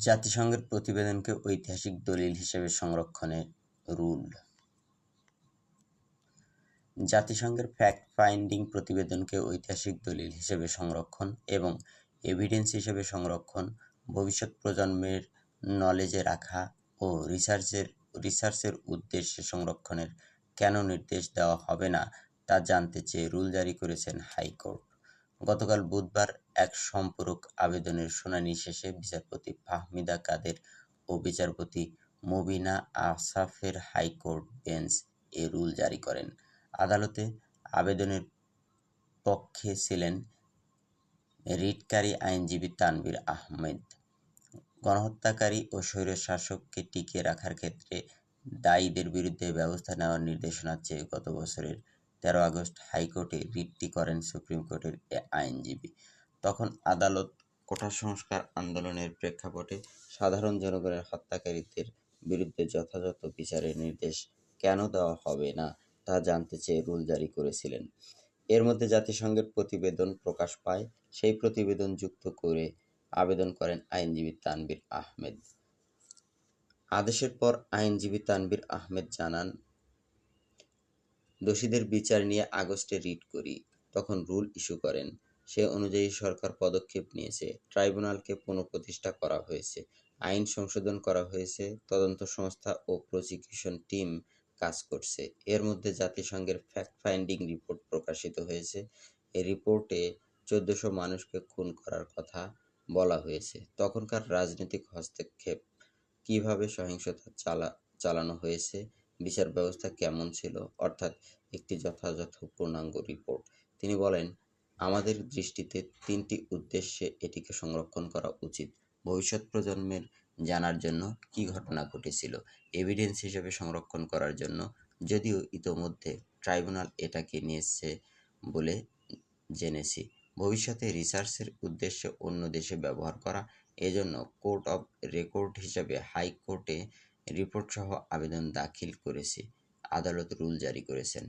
জাতিসংঘের প্রতিবেদনকে ঐতিহাসিক দলিল হিসেবে সংরক্ষণের রুল। জাতিসংঘের ফ্যাক্ট-ফাইন্ডিং প্রতিবেদনকে ঐতিহাসিক দলিল হিসেবে সংরক্ষণ এবং এভিডেন্স হিসেবে সংরক্ষণ, ভবিষ্যৎ প্রজন্মের নলেজে রাখা ও রিসার্চের উদ্দেশ্যে সংরক্ষণের কেন নির্দেশ দেওয়া হবে না তা জানতে চেয়ে রুল জারি করেছেন হাইকোর্ট। গতকাল বুধবার এক সম্পূরক আবেদনের শুনানি শেষে বিচারপতি ফাহমিদা কাদের ও বিচারপতি মুবিনা আসাফের হাইকোর্ট বেঞ্চ এ রুল জারি করেন। আদালতে আবেদনের পক্ষে ছিলেন রিটকারী আইনজীবী তানভীর আহমেদ। গণহত্যাকারী ও স্বৈরশাসককে টিকিয়ে রাখার ক্ষেত্রে দায়ীদের বিরুদ্ধে ব্যবস্থা নেওয়ার নির্দেশনা চেয়ে গত বছরের ১৩ আগস্ট হাইকোর্টে রিটটি করেন সুপ্রিম কোর্টের এ আইনজীবী। তখন আদালত কোটা সংস্কার আন্দোলনের প্রেক্ষাপটে সাধারণ জনগণের হত্যাকারীদের বিরুদ্ধে যথাযথ বিচারের নির্দেশ কেন দেওয়া হবে না তা জানতে চেয়ে রুল জারি করেছিলেন। এর মধ্যে জাতিসংঘের প্রতিবেদন প্রকাশ পায়। সেই প্রতিবেদন যুক্ত করে আবেদন করেন আইনজীবী তানভীর আহমেদ। আদেশের পর আইনজীবী তানভীর আহমেদ জানান, দোষীদের বিচার নিয়ে আগস্টে রিট করি, তখন রুল ইস্যু করেন। সে অনুযায়ী সরকার পদক্ষেপ নিয়েছে। ট্রাইব্যুনালকে পুনঃপ্রতিষ্ঠা করা হয়েছে, আইন সংশোধন করা হয়েছে, তদন্ত সংস্থা ও প্রসিকিউশন টিম কাজ করছে। এর মধ্যে জাতিসংঘের ফ্যাক্ট-ফাইন্ডিং রিপোর্ট প্রকাশিত হয়েছে। এই রিপোর্টে ১৪০০ মানুষকে খুন করার কথা বলা হয়েছে। তখনকার রাজনৈতিক হস্তক্ষেপ, কিভাবে সহিংসতা চালানো হয়েছে, বিচার ব্যবস্থা কেমন ছিল, অর্থাৎ একটি যথাযথ পূর্ণাঙ্গ রিপোর্ট। তিনি বলেন, আমাদের দৃষ্টিতে ৩টি উদ্দেশ্যে এটিকে সংরক্ষণ করা উচিত। ভবিষ্যৎ প্রজন্মের জানার জন্য কী ঘটনা ঘটেছিল, এভিডেন্স হিসেবে সংরক্ষণ করার জন্য, যদিও ইতোমধ্যে ট্রাইব্যুনাল এটাকে নিয়েছে বলে জেনেছি, ভবিষ্যতে রিসার্চের উদ্দেশ্যে অন্য দেশে ব্যবহার করা, এজন্য কোর্ট অব রেকর্ড হিসেবে হাইকোর্টে রিপোর্টসহ আবেদন দাখিল করেছি। আদালত রুল জারি করেছেন।